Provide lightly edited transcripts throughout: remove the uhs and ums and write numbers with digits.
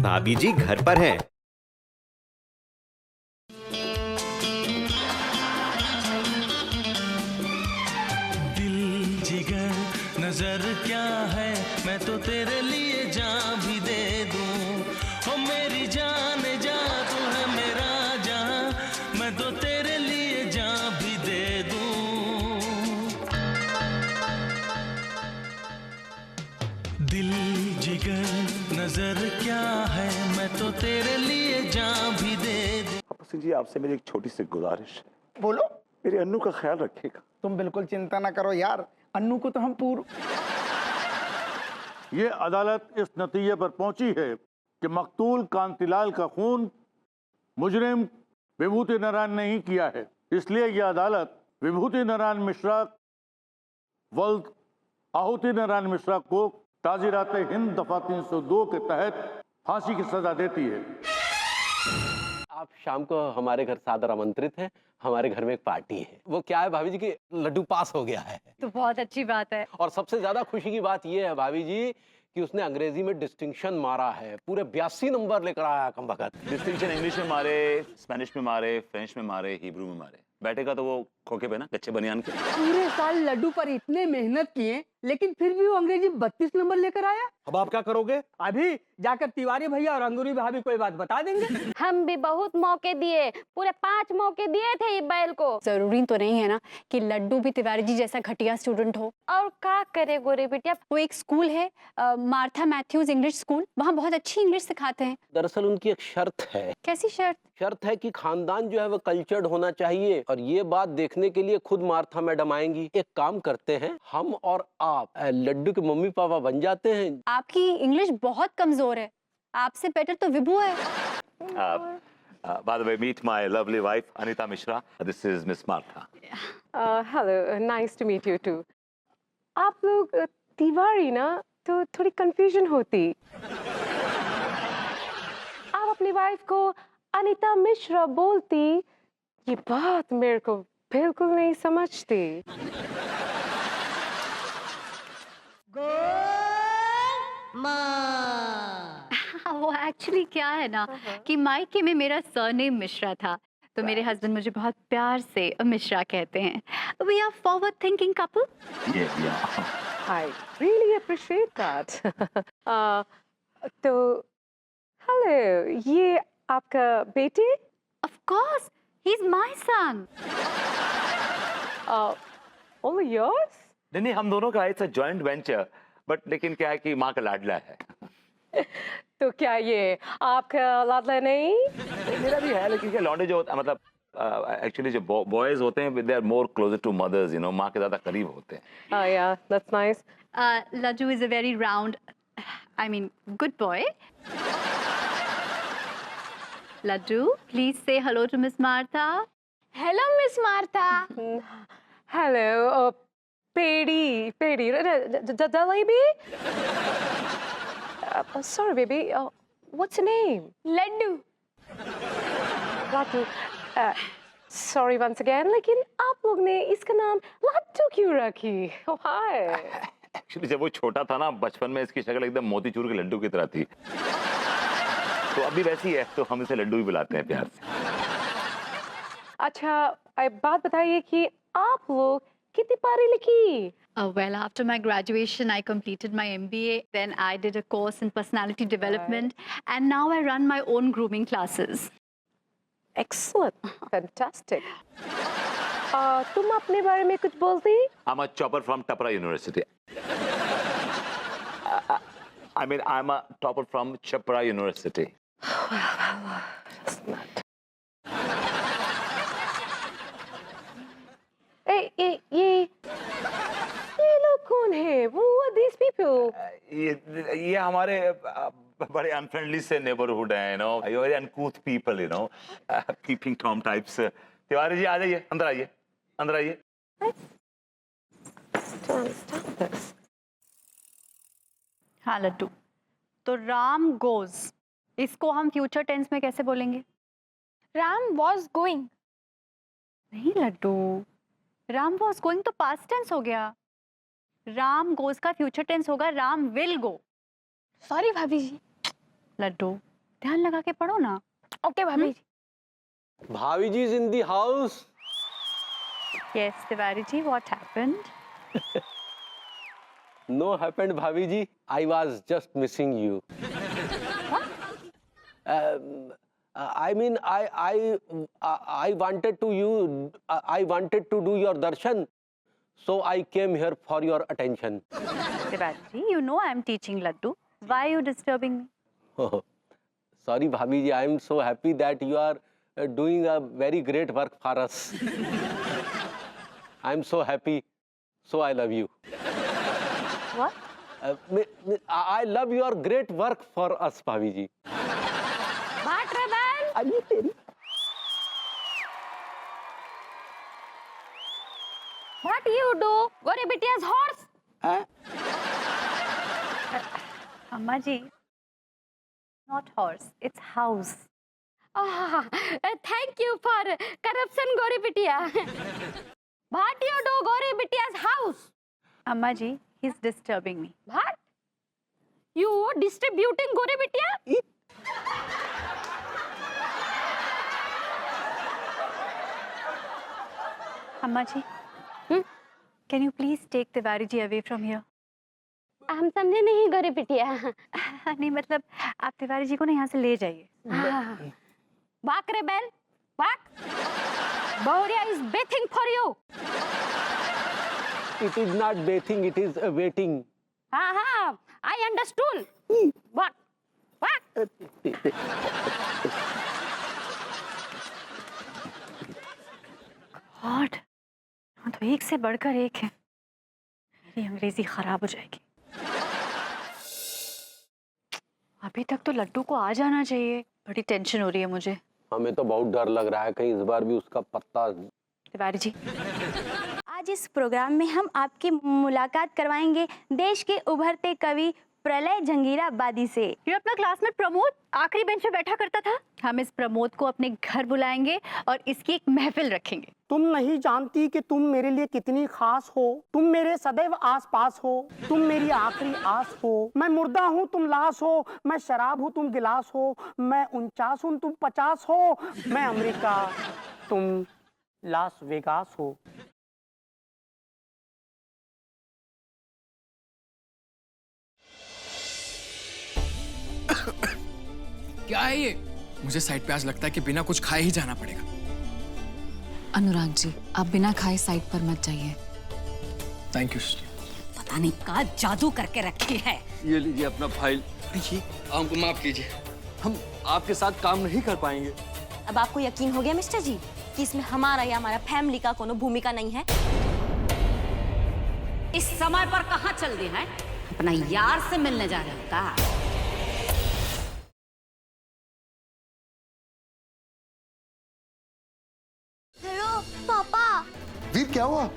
भाभी जी घर पर हैं। दिल जिगर नजर क्या है, मैं तो तेरे लिए जान भी दे दूं। ओ मेरी जान जा, तू है मेरा जान, मैं तो तेरे लिए जान भी दे दूं। दिल जिगर नजर क्या है, मैं तो तेरे लिए जान भी दे दूं। सिंह जी, आपसे मेरी एक छोटी सी गुजारिश है, बोलो। मेरे अन्नू का ख्याल रखिएगा। तुम बिल्कुल चिंता ना करो यार, अन्नू को तो हम ये अदालत इस नतीजे पर पहुंची है कि मकतूल कांतिलाल का खून मुजरिम विभूति नारायण ने ही किया है। इसलिए यह अदालत विभूति नारायण मिश्रा वल्द आहुति नारायण मिश्रा को ताज़ीरात हिंद दफा 302 के तहत फांसी की सजा देती है। आप शाम को हमारे घर सादर आमंत्रित हैं। हमारे घर में एक पार्टी है। वो क्या है भाभी जी कि लड्डू पास हो गया है। तो बहुत अच्छी बात है। और सबसे ज्यादा खुशी की बात ये है भाभी जी कि उसने अंग्रेजी में डिस्टिंक्शन मारा है। पूरे 82 नंबर लेकर आया कमबख्त। डिस्टिंक्शन इंग्लिश में मारे, स्पेनिश में मारे, फ्रेंच में मारे, हिब्रू में मारे। बैठेगा तो वो खोखे पे ना, कच्चे बनियान के। पूरे साल लड्डू पर इतने मेहनत किए, लेकिन फिर भी वो अंग्रेजी 32 नंबर लेकर आया। अब आप क्या करोगे? अभी जाकर तिवारी भैया और अंगूरी भाभी कोई बात बता देंगे। हम भी बहुत मौके दिए, पूरे 5 मौके दिए थे ये बैल को। जरूरी तो नहीं है ना कि लड्डू भी तिवारी जी जैसा घटिया स्टूडेंट हो। और क्या करे गोरे बिटिया। वो एक स्कूल है मार्था मैथ्यूज इंग्लिश स्कूल, वहाँ बहुत अच्छी इंग्लिश सिखाते हैं। दरअसल उनकी एक शर्त है। कैसी शर्त? शर्त है कि खानदान जो है वो कल्चर्ड होना चाहिए। और ये बात देखने के लिए खुद मार्था मैडम आएंगी। एक काम करते हैं, हम और आप लड्डू के मम्मी पापा बन जाते हैं। आपकी इंग्लिश बहुत कमजोर है, आपसे बेटर तो विभू है। By the way, meet my lovely wife Anita Mishra. This is Miss Martha. Hello, nice to meet you too. आप लोग तिवारी ना, तो थोड़ी कंफ्यूजन होती। आप अपनी वाइफ को अनीता मिश्रा बोलती, ये बात मेरे को बिल्कुल नहीं समझती। वो एक्चुअली क्या है ना कि मायके में मेरा सरनेम मिश्रा था, तो मेरे हस्बैंड मुझे बहुत प्यार से मिश्रा कहते हैं। We are forward thinking couple. I really appreciate that. तो हेलो, ये आपका बेटे? Of course, he's my son. Only yours? नहीं, हम दोनों का it's a joint venture, but लेकिन क्या है कि माँ का लाडला है। तो क्या ये आपका लाडला नहीं? मेरा भी है, लेकिन क्या लौंडे जो होता मतलब एक्चुअली जो बॉयज होते हैं they are more closer to mothers, you know, माँ के ज्यादा करीब होते हैं। Oh yeah, that's nice. Laddu is a very round, I mean, good boy. Laddu, please say hello to Miss Martha. Hello miss Martha. Hello, Pedi, jalebi? Sorry, baby. What's your name? Laddu. Laddu. Sorry once again, लेकिन आप लोग ने इसका नाम लड्डू क्यों रखी? Why? Actually जब वो छोटा था ना, बचपन में इसकी शक्ल एकदम मोतीचूर के लड्डू की तरह थी, तो अभी वैसी है, तो हम इसे लड्डू ही बुलाते हैं प्यार से। अच्छा, बात बताइए कि आप लोग कितनी पढ़ी लिखी? Well, after my graduation, I completed my MBA. Then I did a course in personality development, and now I run my own grooming classes. Excellent, fantastic. तुम अपने बारे में कुछ बोलती? I'm a chopper from Tapra University. I mean, I'm a topper from Chopra University. ये लोग कौन है? Who are these people? ये हमारे बड़े अनफ्रेंडली से नेबरहुड हैं, you know, very uncouth people, you know, peeping tom types. Tiwari ji आ जाइए, अंदर आइए, अंदर आइए। हाँ लड्डू, तो राम गोज, इसको हम फ्यूचर टेंस में कैसे बोलेंगे? Ram was going. नहीं लड्डू, राम वॉज गोइंग तो पास्ट टेंस हो गया। राम गोज का फ्यूचर टेंस होगा राम विल गो। सॉरी भाभी जी। लड्डू ध्यान लगा के पढ़ो ना। ओके भाभी जी। भाभी जी is in the house. Yes Tiwari ji, what happened? No happened भाभी जी, I was just missing you. I mean, I wanted to do your darshan, so I came here for your attention. Tiwari ji, you know I am teaching Laddu. Why are you disturbing me? Sorry, Bhabhi ji, I am so happy that you are doing a very great work for us. I am so happy, so I love you. What? I love your great work for us, Bhabhi ji. बाट rebel, अरे तेरी what you do? गोरी बिटिया's horse. अम्मा जी, not horse, it's house. Thank you for corruption, गोरी बिटिया. What you do? गोरी बिटिया's house. अम्मा जी, he's disturbing me. What? You distributing गोरी बिटिया? अम्मा जी, can you please take Tiwari ji away from here? हम समझे नहीं गोरी बिटिया. नहीं मतलब आप तिवारी जी को ना यहाँ से ले जाइए. Walk rebel, walk. Bahuriya is bathing for you. it is not bathing, it is waiting. हाँ, I understood. Walk, walk. God, तो एक से बढ़कर एक है. मेरी अंग्रेजी खराब हो जाएगी. अभी तक तो लड्डू को आ जाना चाहिए. बड़ी टेंशन हो रही है मुझे. हमें तो बहुत डर लग रहा है कहीं इस बार भी उसका पत्ता. तिवारी जी, आज इस प्रोग्राम में हम आपकी मुलाकात करवाएंगे देश के उभरते कवि प्रलय जंगीरा बादी से. ये अपना क्लासमेट प्रमोद आखिरी बेंच पे बैठा करता था. हम इस प्रमोद को अपने घर बुलाएंगे और इसकी एक महफिल रखेंगे. तुम नहीं जानती कि तुम मेरे लिए कितनी खास हो. तुम मेरे सदैव आसपास हो. तुम मेरी आखिरी आस हो. मैं मुर्दा हूँ, तुम लाश हो. मैं शराब हूँ, तुम गिलास हो. मैं 49 हूँ, तुम 50 हो. मैं अमेरिका, तुम लास वेगास हो. क्या है ये? मुझे साइड पे आज लगता है कि बिना कुछ खाए ही जाना पड़ेगा. अनुराग जी, आप बिना खाए साइड पर मत जाइए. Thank you. पता नहीं क्या जादू करके रखी है. ये लीजिए अपना फाइल. हमको माफ कीजिए, हम आपके साथ काम नहीं कर पाएंगे. अब आपको यकीन हो गया मिस्टर जी कि इसमें हमारा या हमारा फैमिली का कोनो भूमिका नहीं है. इस समय पर कहाँ चल रहे हैं? अपना यार से मिलने जा रहे हो का? हेलो पापा. वीर, क्या हुआ?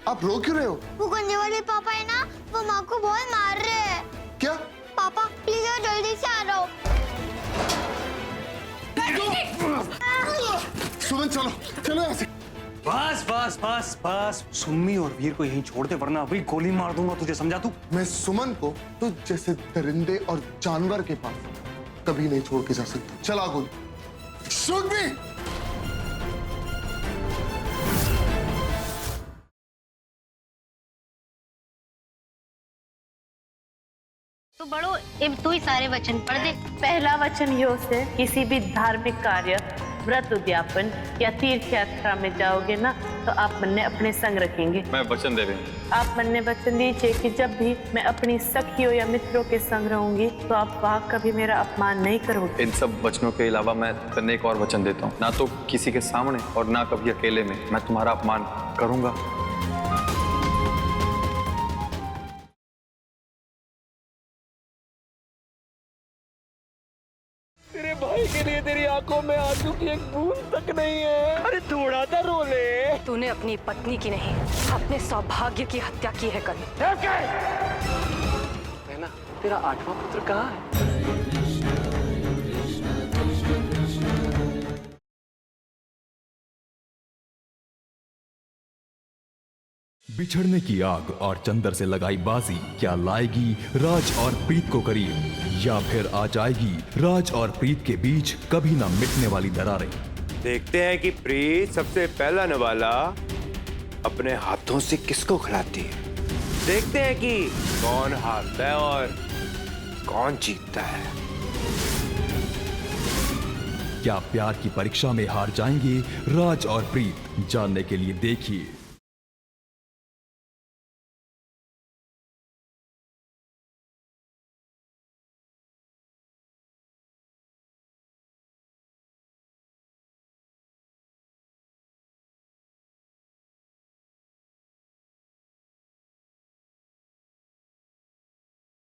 आप रो क्यों रहे हो? वो गंजे वाले पापा है ना, वो माँ को बहुत मार रहे हैं. क्या? पापा प्लीज आओ, जल्दी से आ जाओ. सुमन चलो चलो यहाँ से. बस बस बस बस. सुम्मी और वीर को यहीं छोड़ दे वरना अभी गोली मार दूंगा तुझे. समझा तू? मैं सुमन को तो जैसे दरिंदे और जानवर के पास कभी नहीं छोड़ के जा सकता. चला गोली. शुभ भी. तो बड़ो अब तू ही सारे वचन पढ़ दे. पहला वचन यो से किसी भी धार्मिक कार्य, व्रत उद्यापन या तीर्थ यात्रा में जाओगे ना तो आप मन ने अपने संग रखेंगे. मैं वचन दे रही हूँ. आप मन ने वचन दीजिए कि जब भी मैं अपनी सखियों या मित्रों के संग रहूंगी तो आप वहाँ कभी मेरा अपमान नहीं करोगे. इन सब वचनों के अलावा मैं तन्ने एक और वचन देता हूँ. ना तो किसी के सामने और ना कभी अकेले में मैं तुम्हारा अपमान करूंगा. तेरे भाई के लिए तेरी आंखों में आंसू की एक बूंद तक नहीं है. अरे थोड़ा सा रो ले. तूने अपनी पत्नी की नहीं, अपने सौभाग्य की हत्या की है कल. ना, तेरा 8वां पुत्र कहाँ है? बिछड़ने की आग और चंदर से लगाई बाजी क्या लाएगी राज और प्रीत को करीब, या फिर आ जाएगी राज और प्रीत के बीच कभी ना मिटने वाली दरारें। देखते हैं कि प्रीत सबसे पहला नवाला अपने हाथों से किसको खिलाती है। देखते हैं कि कौन हारता है और कौन जीतता है। क्या प्यार की परीक्षा में हार जाएंगे राज और प्रीत? जानने के लिए देखिए